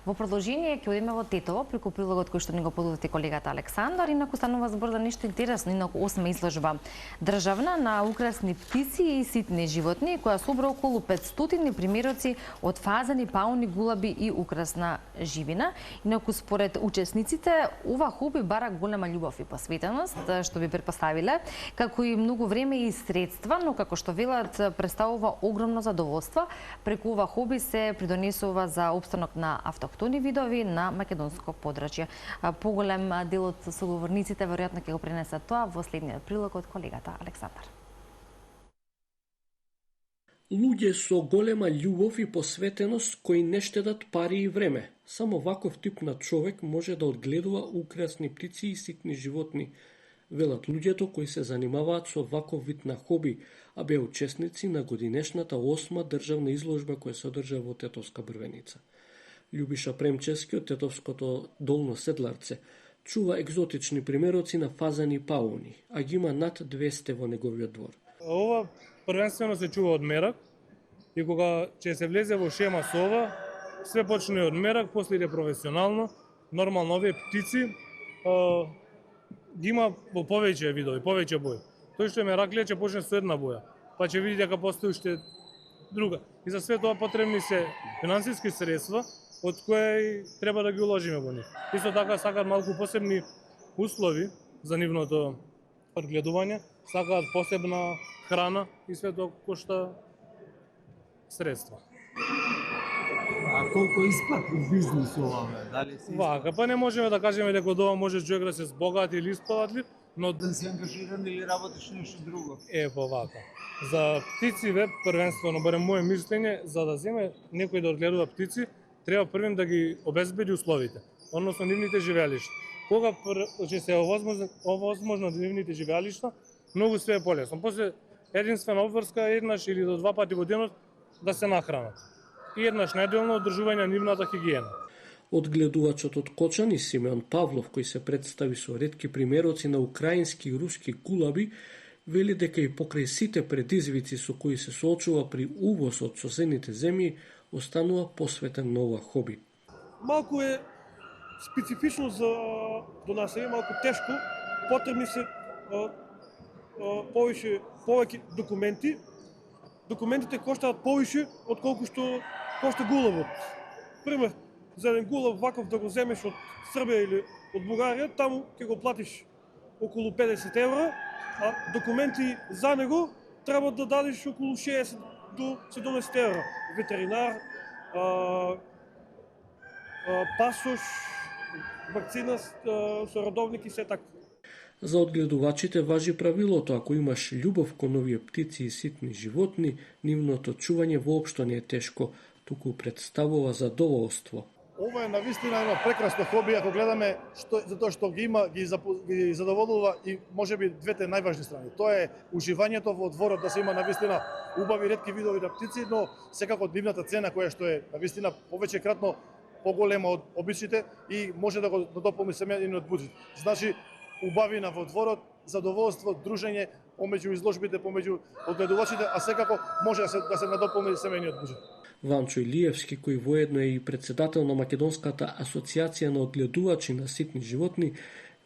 Во продолжение ќе одиме во Тетово преку прилогот кој што ни го подготви колегата Александар, инаку станува збор за нешто интересно, инаку 8 изложба државна на украсни птици и ситни животни, која собра околу 500 примероци од фазани, пауни, гулаби и украсна живина. Инаку според учесниците, ова хоби бара голема љубов и посветеност, што би претпоставиле, како и многу време и средства, но како што велат, представува огромно задоволство. Преку ова хоби се придонесува за опстанок на автохтони видови на македонско подрачје. Поголем дел од соговорниците веројатно ќе го пренесат тоа во следниот прилог од колегата Александар. Луѓе со голема љубов и посветеност кои не штедат пари и време. Само ваков тип на човек може да одгледува украсни птици и ситни животни, велат луѓето кои се занимаваат со ваков вид на хоби, а беа учесници на годинешната 8 државна изложба која се одржа во Тетовска Брвеница. Љубиша Премчевски од Тетовското Долно Седларце чува екзотични примероци на фазани и пауни, а ги има над 200 во неговиот двор. Ова првенствено се чува од мерак и кога ќе се влезе во шема со ова, све почне од мерак, после иде професионално, нормално овие птици ги има во повеќе видови, повеќе бои. Тој што е мераклија ќе почне со една боја, па ќе види дека постои уште друга. И за све тоа потребни се финансиски средства, од кои треба да ги уложиме во нив. Исто така сакаат малку посебни услови за нивното одгледување, сакаат посебна храна и све тоа кошта средства. А колку исплати бизнис ова, дали се вака, па не можеме да кажеме дека од ова може човек да се збогати или исплатлив, но да се ангажиран или работиш нешто друго? По вака. За птиците, првенствено, барем моје мислење, за да земе некој да одгледува птици, треба првим да ги обезбеди условите, односно нивните живеалишта. Кога ќе се овозможно нивните живеалишта, многу све е полесно. После единствена обврска еднаш или до 2 пати во денот да се нахранат. И еднаш неделно одржување нивната хигиена. Одгледувачот од Кочани Симеон Павлов, кој се представи со ретки примероци на украински и руски гулаби, вели дека и покрај сите предизвици со кои се соочува при увоз од соседните земји, останува посветен на ова хоби. Малку е специфично за до нас, е малку тешко, потребни се повеќе документи. Документите коштаат повише отколку што кошта гулавот. Пример, за еден гулав ваков да го земеш од Србија или од Бугарија, таму ќе го платиш околу 50 евра, а документи за него треба да дадеш околу 60 до 70 евра. Ветеринар, пасош, вакцина со родовник и се така. За одгледувачите важи правилото, ако имаш љубов кон овие птици и ситни животни, нивното чување воопшто не е тешко, туку представува задоволство. Ова е навистина едно прекрасно хоби, ако гледаме затоа што ги има, ги задоволува и можеби двете најважни страни. Тоа е уживањето во дворот, да се има навистина убави ретки видови на птици, но секако нивната цена која што е навистина повеќекратно поголема од обичните и може да го надополни семејниот буџет. Значи, убавина во дворот, задоволство, дружење помеѓу изложбите, помеѓу одгледувачите, а секако може да се надополни семејниот буџет. Ванчо Илиевски, кој воедно е и председател на Македонската асоциација на одгледувачи на ситни животни,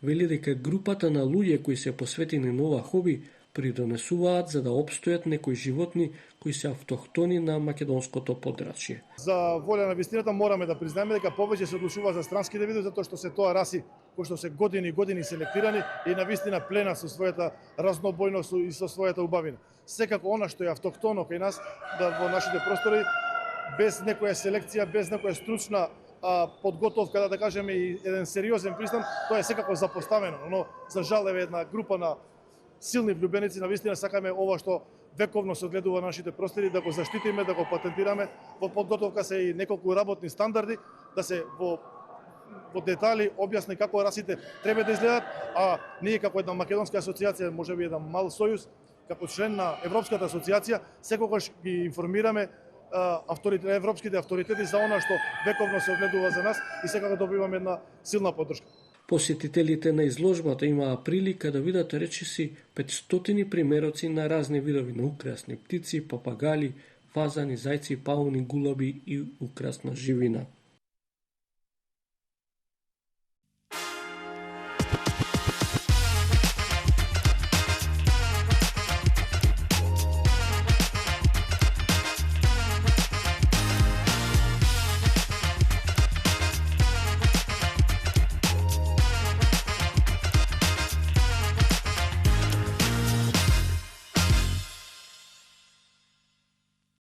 вели дека групата на луѓе кои се посветени на ова хоби придонесуваат за да опстојат некои животни кои се автохтони на македонското подрачје. За волја на вистината мораме да признаеме дека повеќе се одлучува за странските видови затоа што се тоа раси кои што се години и години селектирани и навистина плена со својата разнобојност и со својата убавина. Секако она што е автохтоно кај нас, да во нашите простори, без некоја селекција, без некоја стручна подготовка, да кажеме, и еден сериозен пристан, тоа е секако запоставено. Но, за жал, е една група на силни влюбеници, навистина сакаме ова што вековно се одгледува нашите простори, да го заштитиме, да го патентираме. Во подготовка се и неколку работни стандарди, да се во детали објасни како расите треба да изгледат, а ние како една македонска асоциација, можеби еден мал сојуз, како член на Европската асоциација, секогаш ги информираме европските авторитети за она што вековно се одгледува за нас и секако добиваме една силна поддршка. Посетителите на изложбата имаа прилика да видат речиси 500 примероци на разни видови на украсни птици, папагали, фазани, зајци, пауни, гулаби и украсна живина.